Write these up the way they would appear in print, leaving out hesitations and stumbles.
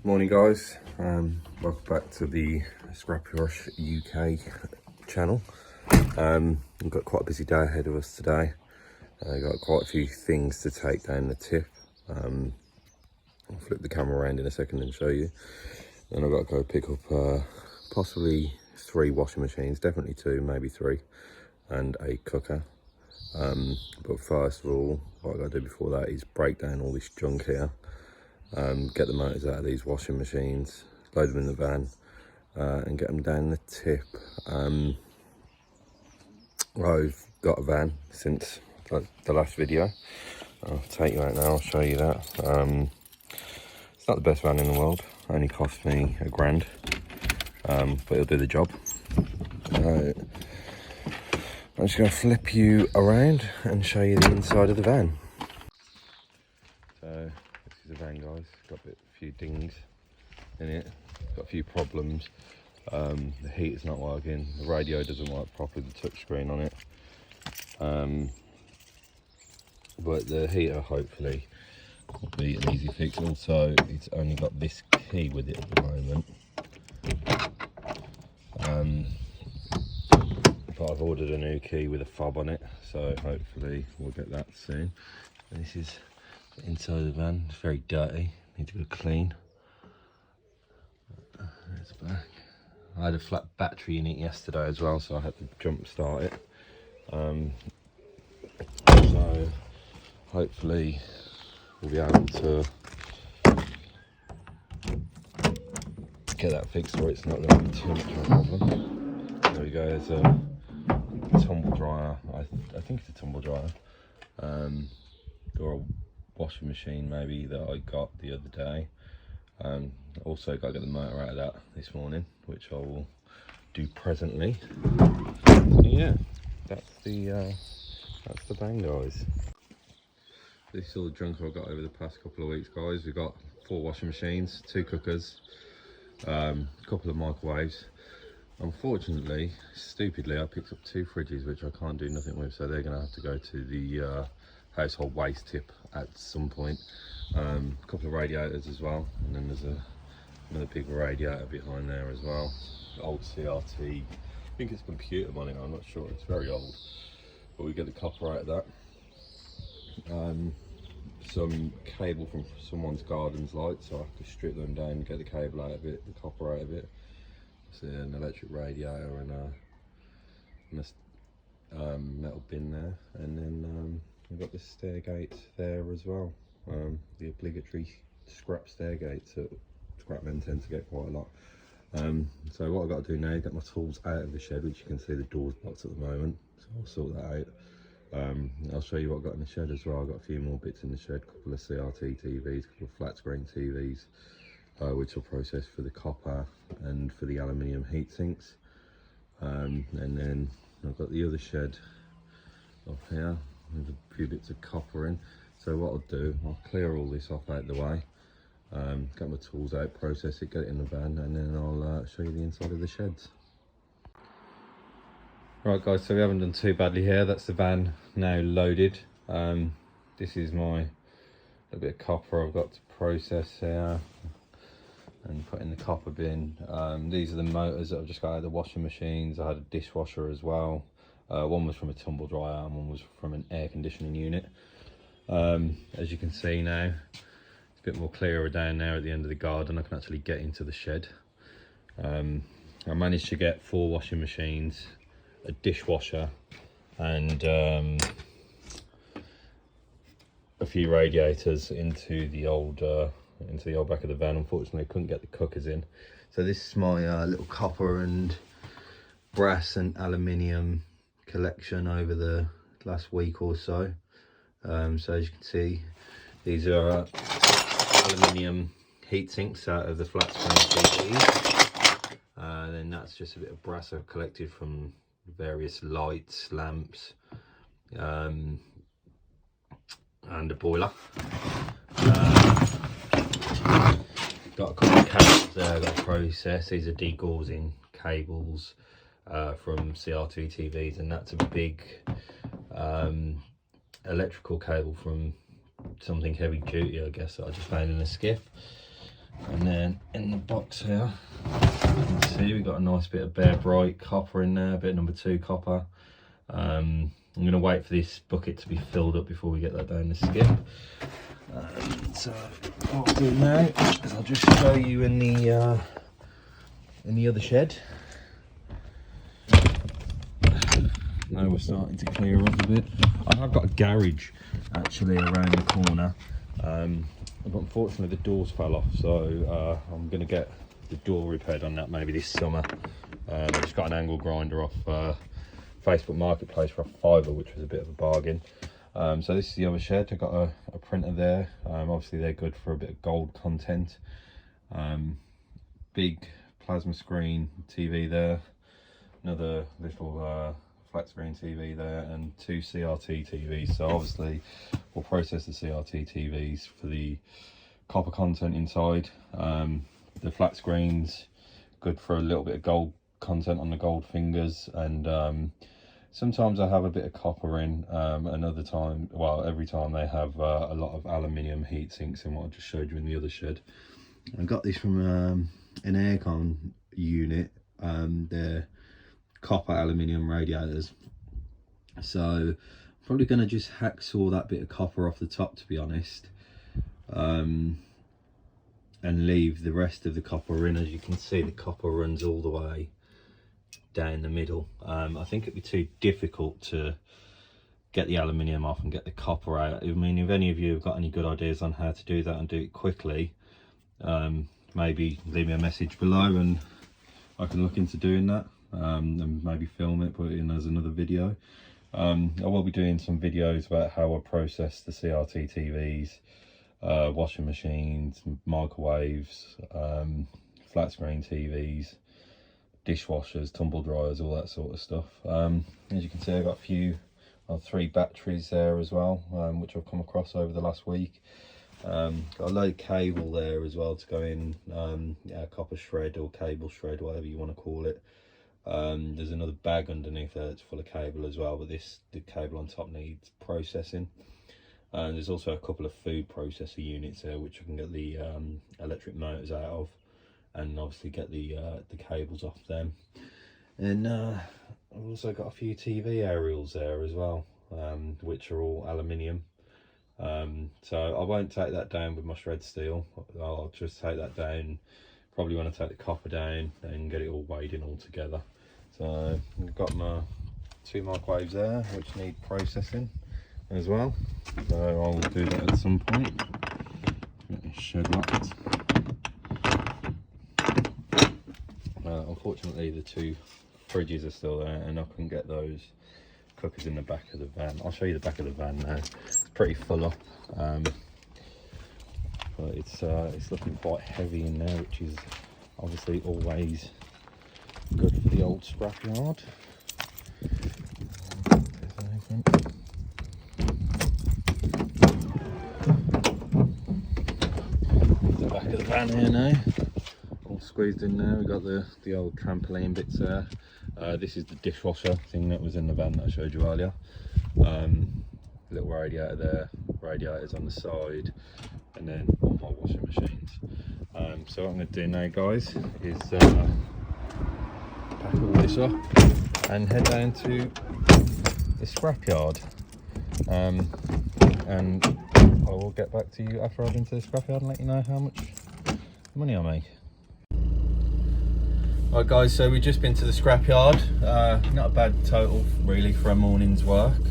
Morning guys, welcome back to the Scrappy Rush UK channel. We've got quite a busy day ahead of us today. Got quite a few things to take down the tip. I'll flip the camera around in a second and show you. Then I've got to go pick up possibly 3 washing machines, definitely 2, maybe 3, and a cooker. But first of all, what I've got to do before that is break down all this junk here. Get the motors out of these washing machines, load them in the van, and get them down the tip. I've got a van since the last video. I'll take you out now, I'll show you that. It's not the best van in the world, only cost me £1,000, but it'll do the job. I'm just going to flip you around and show you the inside of the van. So this is the van, guys. Got a few dings in it, got a few problems. The heater's not working, the radio doesn't work properly, the touchscreen on it. But the heater hopefully will be an easy fix. Also, it's only got this key with it at the moment. But I've ordered a new key with a fob on it, so hopefully we'll get that soon. And this is the inside of the van. It's very dirty, needs to go clean. There's the back. I had a flat battery in it yesterday as well, so I had to jump start it. So hopefully we'll be able to get that fixed, or it's not going to be too much of a problem. There we go, there's a tumble dryer. I think it's a tumble dryer, or a washing machine maybe, that I got the other day. Also got to get the motor out of that this morning, which I will do presently. So yeah, that's the van, guys. This is all the junk I've got over the past couple of weeks, guys. We've got 4 washing machines, 2 cookers, a couple of microwaves. Unfortunately, stupidly, I picked up 2 fridges which I can't do nothing with, so they're going to have to go to the household waste tip at some point. A couple of radiators as well, and then there's another big radiator behind there as well. Old CRT, I think it's computer money, I'm not sure, it's very old, but we get the copper out of that. Some cable from someone's garden's light, so I have to strip them down, get the cable out of it, the copper out of it. It's an electric radiator and a metal bin there, and then we've got the stair gate there as well. The obligatory scrap stair gates that scrap men tend to get quite a lot. So what I've got to do now is get my tools out of the shed, which you can see the door's blocked at the moment, so I'll sort that out. I'll show you what I've got in the shed as well. I've got a few more bits in the shed, a couple of CRT TVs, a couple of flat screen TVs, which I'll process for the copper and for the aluminium heat sinks. And then I've got the other shed up here with a few bits of copper in. So what I'll do, I'll clear all this off out the way, get my tools out, process it, get it in the van, and then I'll show you the inside of the sheds. Right guys, so we haven't done too badly here. That's the van now loaded. This is my little bit of copper I've got to process here and put in the copper bin. These are the motors that I've just got out of the washing machines. I had a dishwasher as well. One was from a tumble dryer and one was from an air conditioning unit. As you can see now, it's a bit more clearer down there at the end of the garden. I can actually get into the shed. I managed to get 4 washing machines, a dishwasher, and a few radiators into the old back of the van. Unfortunately, I couldn't get the cookers in. So this is my little copper and brass and aluminium collection over the last week or so. So as you can see, these are aluminium heat sinks out of the flat screen TVs. Then that's just a bit of brass I've collected from various lights, lamps, and a boiler. Got a couple of cables there I've got to process. These are degaussing cables from CRT TVs, and that's a big electrical cable from something heavy duty, I guess, that I just found in a skiff. And then in the box here, you can see we've got a nice bit of bare bright copper in there, bit number 2 copper. I'm going to wait for this bucket to be filled up before we get that down the skip. So what I'll do now is I'll just show you in the other shed. Now we're starting to clear off a bit. I have got a garage actually around the corner, but unfortunately the doors fell off, so I'm going to get the door repaired on that maybe this summer. I just got an angle grinder off Facebook Marketplace for a £5, which was a bit of a bargain. So this is the other shed. I've got a printer there. Obviously they're good for a bit of gold content. Big plasma screen TV there, another little flat screen TV there, and 2 CRT TVs. So obviously we'll process the CRT TVs for the copper content inside. The flat screens good for a little bit of gold content on the gold fingers, and sometimes I have a bit of copper in, another time, well, every time they have a lot of aluminium heat sinks in what I just showed you in the other shed. I got this from an aircon unit. They're copper aluminium radiators, so I'm probably going to just hacksaw that bit of copper off the top, to be honest, and leave the rest of the copper in. As you can see, the copper runs all the way down the middle. I think it'd be too difficult to get the aluminium off and get the copper out. I mean, if any of you have got any good ideas on how to do that and do it quickly, maybe leave me a message below and I can look into doing that, and maybe film it, put it in as another video. I will be doing some videos about how I process the CRT TVs, washing machines, microwaves, flat screen TVs, dishwashers, tumble dryers, all that sort of stuff. As you can see, I've got a few, 3 batteries there as well, which I've come across over the last week. Got a load of cable there as well to go in, copper shred or cable shred, whatever you want to call it. There's another bag underneath there that's full of cable as well, but the cable on top needs processing. And there's also a couple of food processor units there which I can get the electric motors out of, and obviously get the cables off them. And I've also got a few TV aerials there as well, which are all aluminium. So I won't take that down with my shred steel. I'll just take that down probably when I take the copper down and get it all weighed in all together. So I've got my 2 microwaves there which need processing as well, so I'll do that at some point. Get this shed locked. Unfortunately the 2 fridges are still there and I couldn't get those cookers in the back of the van. I'll show you the back of the van now. It's pretty full up, but it's looking quite heavy in there, which is obviously always good for the old scrapyard. The back of the van here now, all squeezed in there. We've got the old trampoline bits there. This is the dishwasher thing that was in the van that I showed you earlier. Little radiator there, radiators on the side, and then all my washing machines. So what I'm going to do now, guys, is pack all this up and head down to the scrapyard. And I will get back to you after I've been to the scrapyard and let you know how much money I make. Right guys, so we've just been to the scrapyard. Not a bad total really for a morning's work.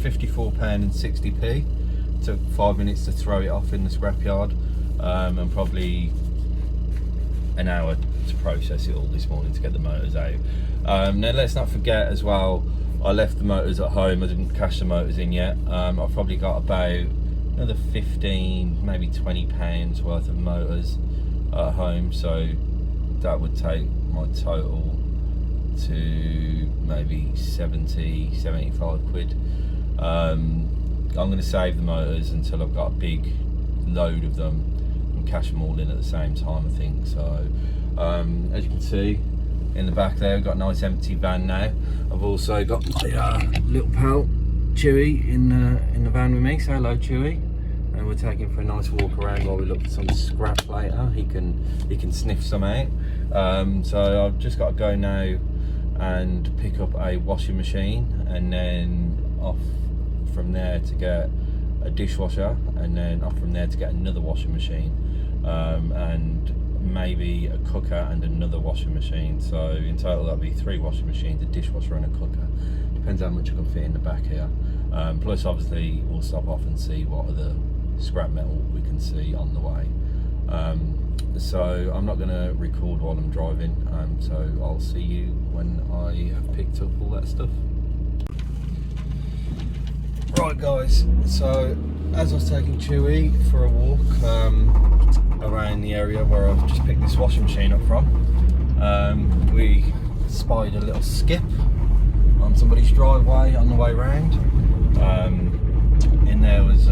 £54.60. Took 5 minutes to throw it off in the scrapyard, and probably an hour to process it all this morning to get the motors out. Now let's not forget as well, I left the motors at home. I didn't cash the motors in yet. I've probably got about another 15, maybe £20 worth of motors at home, so that would take my total to maybe 70, 75 quid. I'm going to save the motors until I've got a big load of them and cash them all in at the same time, I think. So as you can see in the back there, we've got a nice empty van now. I've also got my little pal Chewy in the van with me. Say hello, Chewy. and we're taking for a nice walk around while we look for some scrap later. He can sniff some out. So I've just got to go now and pick up a washing machine, and then off from there to get a dishwasher, and then off from there to get another washing machine, and maybe a cooker and another washing machine. So in total that'll be 3 washing machines, a dishwasher and a cooker. Depends how much I can fit in the back here. Plus obviously we'll stop off and see what other scrap metal we can see on the way. So I'm not going to record while I'm driving, so I'll see you when I have picked up all that stuff. Right guys, so as I was taking Chewy for a walk around the area where I've just picked this washing machine up from, we spied a little skip on somebody's driveway on the way round. In there was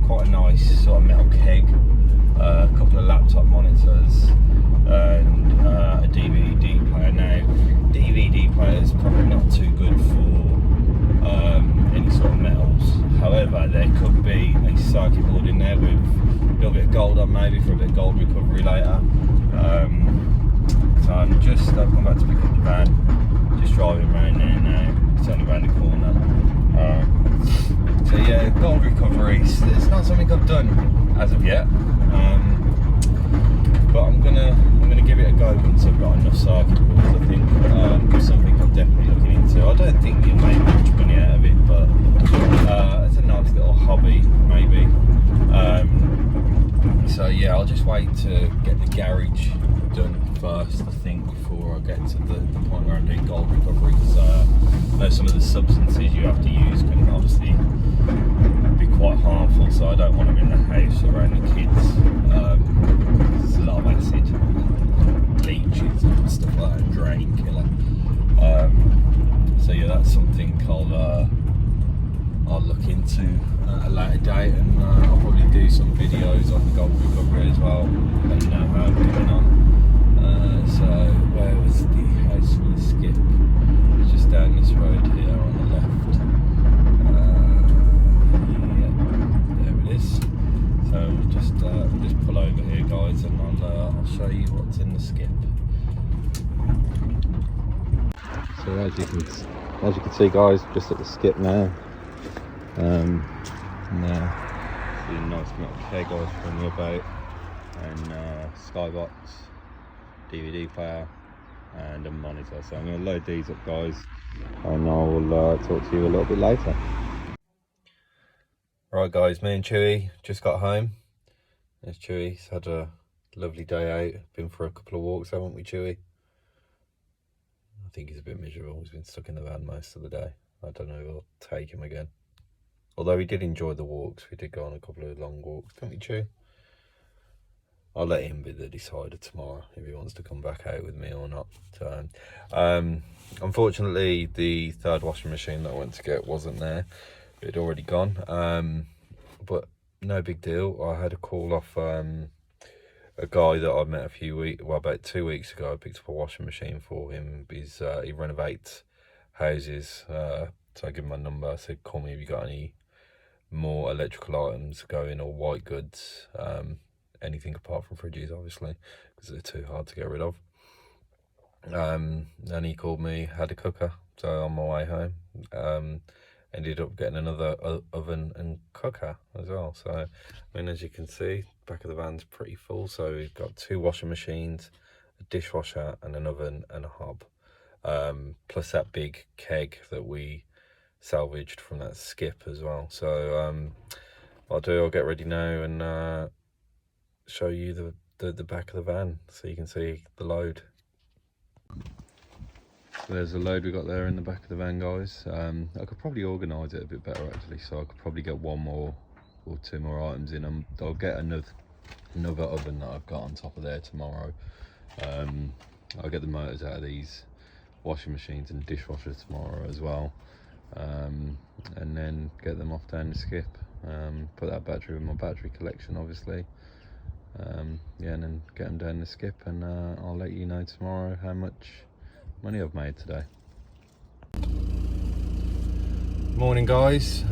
quite a nice sort of metal keg, a couple of laptop monitors, and a DVD player. Now, DVD players probably not too good for any sort of metals. However, there could be a circuit board in there with a little bit of gold on, maybe for a bit of gold recovery later. So I've come back to pick up the van, just driving around there now. It's only around the corner. So yeah, gold recovery, it's not something I've done as of yet, but I'm gonna give it a go once I've got enough circuit boards. I think it's something I'm definitely looking into. I don't think you'll make much money out of it, but it's a nice little hobby maybe. So yeah, I'll just wait to get the garage done first, I think, before I get to the point where I'm doing gold recovery, because I know some of the substances you have to use can obviously be quite harmful, so I don't want them in the house around the kids. There's a lot of acid, bleaches and stuff like that, drain killer. So yeah, that's something I'll look into at a later date, and I'll probably do some videos on the gold recovery as well, and how I'm getting on. So where was the house for the skip? It's just down this road here on the left. Yeah, there it is. So we'll just pull over here, guys, and I'll show you what's in the skip. So as you can see, guys, just at the skip now. Now see a nice metal keg guys from the about, and skybox, DVD player, and a monitor. So I'm going to load these up, guys, and I'll talk to you a little bit later. Right guys, me and Chewy just got home. There's Chewy. He's had a lovely day out. Been for a couple of walks, haven't we, Chewy? I think he's a bit miserable. He's been stuck in the van most of the day. I don't know if I'll take him again. Although we did enjoy the walks. We did go on a couple of long walks, didn't we, Chewy? I'll let him be the decider tomorrow if he wants to come back out with me or not. So, unfortunately, the third washing machine that I went to get wasn't there. It had already gone. But no big deal. I had a call off a guy that I met about 2 weeks ago. I picked up a washing machine for him. He renovates houses. So I gave him my number. I said, call me if you got any more electrical items going, or white goods. Anything apart from fridges, obviously, because they're too hard to get rid of. And he called me, had a cooker, so on my way home, ended up getting another oven and cooker as well. So I mean, as you can see, back of the van's pretty full. So we've got 2 washing machines, a dishwasher, and an oven and a hob, plus that big keg that we salvaged from that skip as well. So I'll get ready now and show you the back of the van so you can see the load. So there's the load we got there in the back of the van, guys. I could probably organise it a bit better actually, so I could probably get 1 more or 2 more items in. I'll get another oven that I've got on top of there tomorrow. I'll get the motors out of these washing machines and dishwasher tomorrow as well, and then get them off down the skip. Put that battery in my battery collection, obviously. Yeah, and then get them down the skip, and I'll let you know tomorrow how much money I've made today. Morning guys.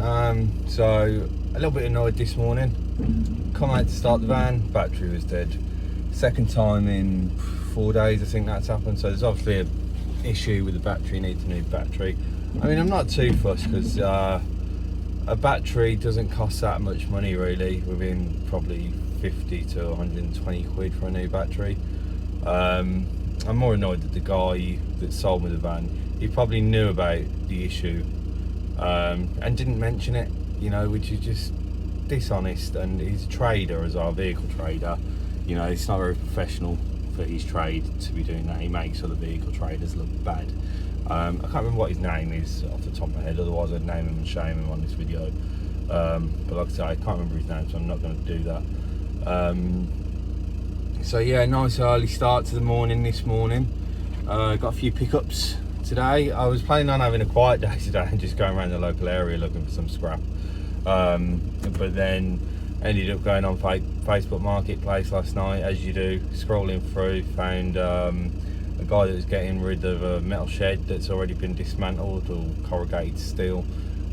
So a little bit annoyed this morning. Come out to start the van, battery was dead. Second time in 4 days I think that's happened, so there's obviously an issue with the battery, needs a new battery. I mean, I'm not too fussed because a battery doesn't cost that much money really, within probably 50 to 120 quid for a new battery. I'm more annoyed that the guy that sold me the van, he probably knew about the issue and didn't mention it, you know, which is just dishonest. And he's a trader as our vehicle trader, you know, it's not very professional for his trade to be doing that. He makes other vehicle traders look bad. I can't remember what his name is off the top of my head, otherwise I'd name him and shame him on this video. But like I say, I can't remember his name, so I'm not going to do that. So yeah, nice early start to the morning this morning. Got a few pickups today. I was planning on having a quiet day today and just going around the local area looking for some scrap. But then ended up going on Facebook Marketplace last night, as you do, scrolling through, found a guy that was getting rid of a metal shed that's already been dismantled, or corrugated steel.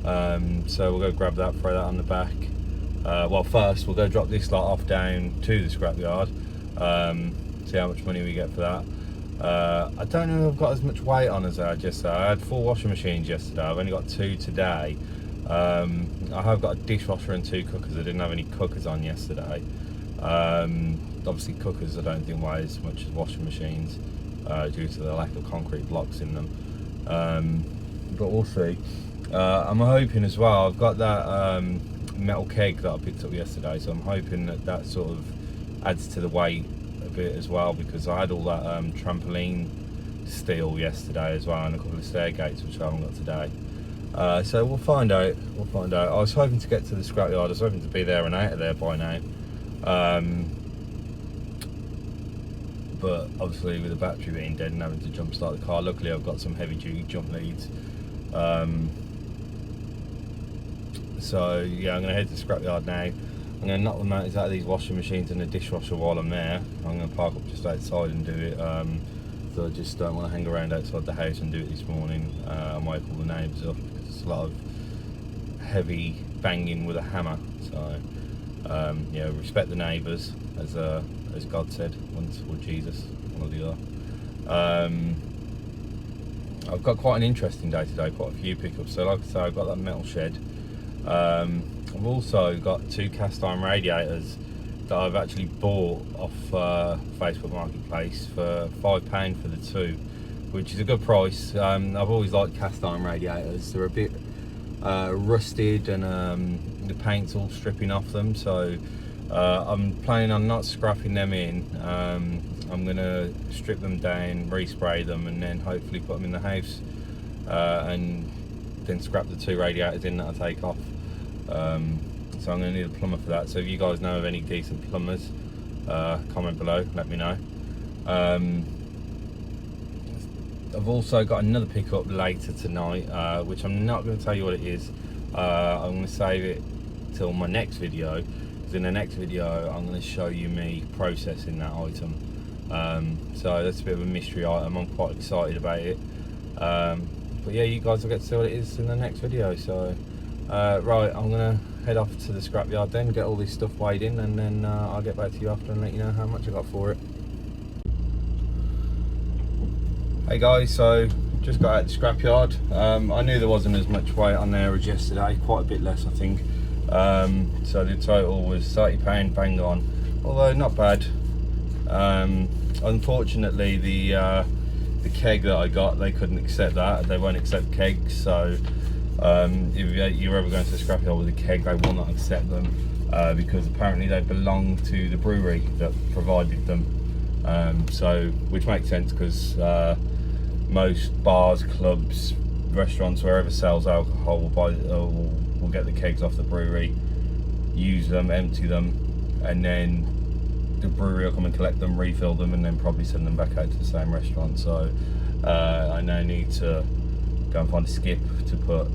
So we'll go grab that, throw that on the back. Well, first we'll go drop this lot off down to the scrapyard, see how much money we get for that. I don't know if I've got as much weight on as I just said. I had 4 washing machines yesterday, I've only got 2 today. I have got a dishwasher and 2 cookers. I didn't have any cookers on yesterday. Obviously cookers I don't think weigh as much as washing machines due to the lack of concrete blocks in them. But we'll see. I'm hoping as well, I've got that metal keg that I picked up yesterday, so I'm hoping that that sort of adds to the weight a bit as well, because I had all that trampoline steel yesterday as well, and a couple of stair gates which I haven't got today. So we'll find out. I was hoping to get to the scrapyard, I was hoping to be there and out of there by now. But obviously with the battery being dead and having to jump start the car, luckily I've got some heavy duty jump leads. So yeah, I'm going to head to the scrapyard now. I'm going to knock the motors out of these washing machines and the dishwasher while I'm there. I'm going to park up just outside and do it. So I just don't want to hang around outside the house and do it this morning. I might call the neighbours up because there's a lot of heavy banging with a hammer. So yeah, respect the neighbours, as God said once, or Jesus, one or the other. I've got quite an interesting day today, quite a few pickups. So like I say, I've got that metal shed. I've also got 2 cast iron radiators that I've actually bought off Facebook Marketplace for £5 for the 2, which is a good price. I've always liked cast iron radiators. They're a bit rusted and the paint's all stripping off them, so I'm planning on not scrapping them in. I'm going to strip them down, respray them, and then hopefully put them in the house and then scrap the 2 radiators in that I take off. So I'm going to need a plumber for that. So if you guys know of any decent plumbers, comment below, let me know. I've also got another pickup later tonight, which I'm not going to tell you what it is. I'm going to save it till my next video, because in the next video I'm going to show you me processing that item. So that's a bit of a mystery item. I'm quite excited about it. But yeah, you guys will get to see what it is in the next video. So right, I'm going to head off to the scrapyard then, get all this stuff weighed in, and then I'll get back to you after and let you know how much I got for it. Hey guys, so just got out the scrapyard. I knew there wasn't as much weight on there as yesterday, quite a bit less I think. So the total was £30 bang on, although not bad. Unfortunately the keg that I got, they couldn't accept that. They won't accept kegs, so if you're ever going to the scrapyard with a keg, they will not accept them because apparently they belong to the brewery that provided them. So which makes sense, because most bars, clubs, restaurants, wherever sells alcohol will get the kegs off the brewery, use them, empty them, and then the brewery will come and collect them, refill them, and then probably send them back out to the same restaurant. So I now need to go and find a skip to put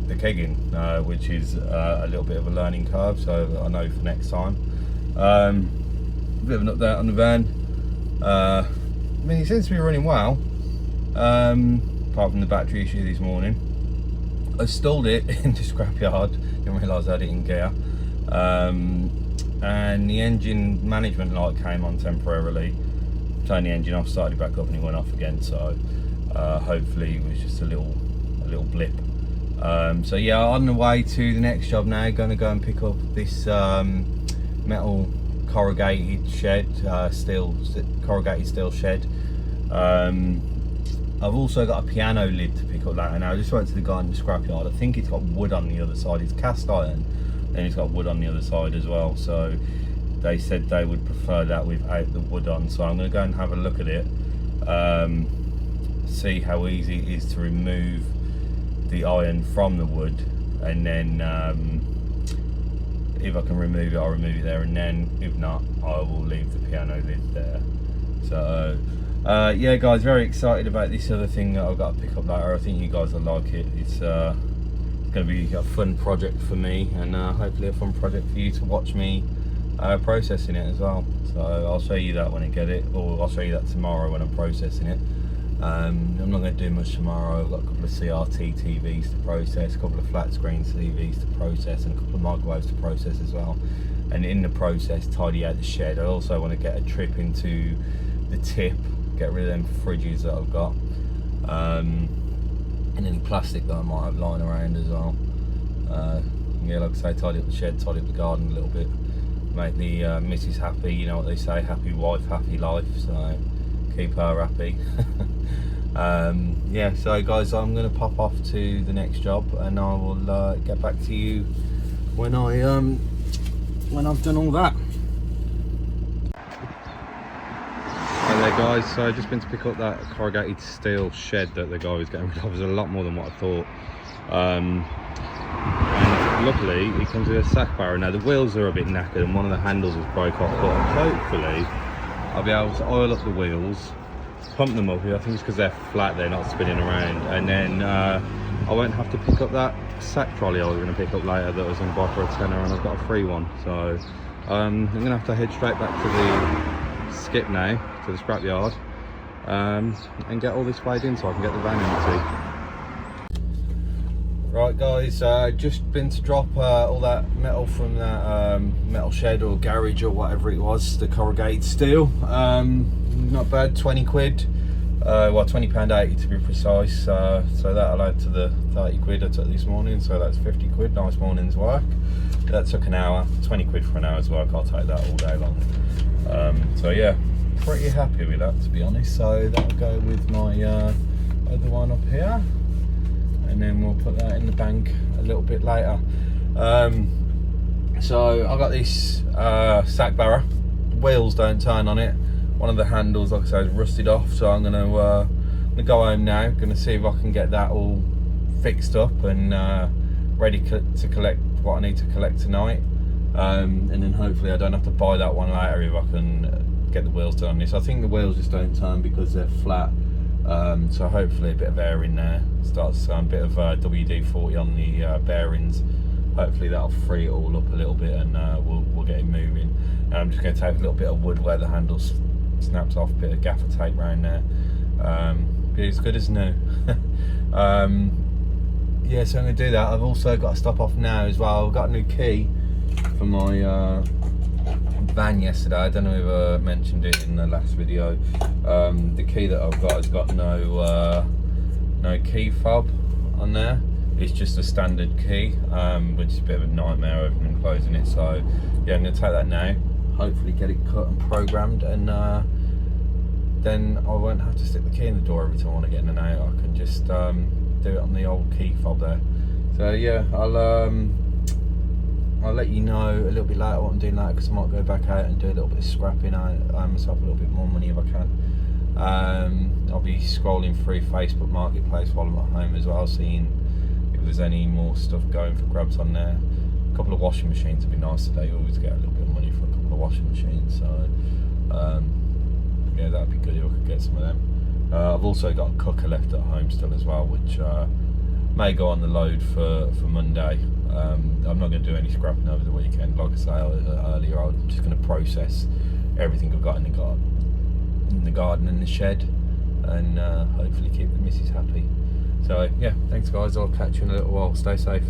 the keg in, which is a little bit of a learning curve, so I know for next time. A bit of an update on the van. I mean, it seems to be running well, apart from the battery issue this morning. I stalled it in the scrapyard, didn't realise I had it in gear, and the engine management light came on temporarily. Turned the engine off, started it back up, and it went off again. So hopefully it was just a little blip. So yeah, on the way to the next job now. Going to go and pick up this metal corrugated shed, corrugated steel shed. I've also got a piano lid to pick up later. Now I just went to the guy in the scrapyard. I think it's got wood on the other side. It's cast iron, and it's got wood on the other side as well. So they said they would prefer that without the wood on. So I'm going to go and have a look at it, see how easy it is to remove the iron from the wood, and then if I can remove it, I'll remove it there, and then if not, I will leave the piano lid there. So yeah guys, very excited about this other thing that I've got to pick up later. I think you guys will like it. It's going to be a fun project for me, and hopefully a fun project for you to watch me processing it as well. So I'll show you that when I get it, or I'll show you that tomorrow when I'm processing it. I'm not going to do much tomorrow. I've got a couple of CRT TVs to process, a couple of flat screen TVs to process, and a couple of microwaves to process as well. And in the process, tidy out the shed. I also want to get a trip into the tip, get rid of them fridges that I've got, and any plastic that I might have lying around as well. Yeah, like I say, tidy up the shed, tidy up the garden a little bit, make the missus happy. You know what they say, happy wife, happy life. So keep her happy. Yeah, so guys, I'm going to pop off to the next job, and I will get back to you when I've done all that. Hey there guys, so I've just been to pick up that corrugated steel shed that the guy was getting rid of. It was a lot more than what I thought, and luckily it comes with a sack barrow. Now the wheels are a bit knackered and one of the handles was broke off, but hopefully I'll be able to oil up the wheels, pump them up. I think it's because they're flat, they're not spinning around, and then I won't have to pick up that sack trolley I was going to pick up later that I was going to buy for a tenner, and I've got a free one. So I'm going to have to head straight back to the skip now, to the scrapyard, and get all this weighed in so I can get the van empty. Right guys, just been to drop all that metal from that metal shed or garage or whatever it was, the corrugated steel. Not bad, 20 quid, well £20.80 to be precise, so that'll add to the 30 quid I took this morning, so that's 50 quid, nice morning's work. That took an hour, 20 quid for an hour's work, I'll take that all day long. So yeah, pretty happy with that, to be honest. So that'll go with my other one up here, and then we'll put that in the bank a little bit later. So I got this sack barrow. The wheels don't turn on it. One of the handles, like I say, is rusted off, so I'm gonna go home now. Gonna see if I can get that all fixed up and ready to collect what I need to collect tonight. And then hopefully I don't have to buy that one later if I can get the wheels done on this. I think the wheels just don't turn because they're flat. So hopefully a bit of air in there starts to turn, a bit of WD-40 on the bearings. Hopefully that'll free it all up a little bit, and we'll get it moving. And I'm just going to take a little bit of wood where the handle snaps off, a bit of gaffer tape around there. Be as good as new. Yeah, so I'm going to do that. I've also got to stop off now as well. I've got a new key for my van yesterday. I don't know if I mentioned it in the last video. The key that I've got has got no key fob on there. It's just a standard key, which is a bit of a nightmare opening and closing it. So yeah, I'm going to take that now, hopefully get it cut and programmed, and then I won't have to stick the key in the door every time I want to get in and out. I can just do it on the old key fob there. So yeah, I'll let you know a little bit later what I'm doing later, because I might go back out and do a little bit of scrapping. I earn myself a little bit more money if I can. I'll be scrolling through Facebook Marketplace while I'm at home as well, seeing if there's any more stuff going for grabs on there. A couple of washing machines would be nice today. You always get a little bit of money for a couple of washing machines, so yeah, that'd be good if I could get some of them. I've also got a cooker left at home still as well, which may go on the load for Monday. I'm not going to do any scrapping over the weekend. Like I say earlier, I'm just going to process everything I've got in the garden and the shed, and hopefully keep the missus happy. So yeah, thanks guys, I'll catch you in a little while. Stay safe.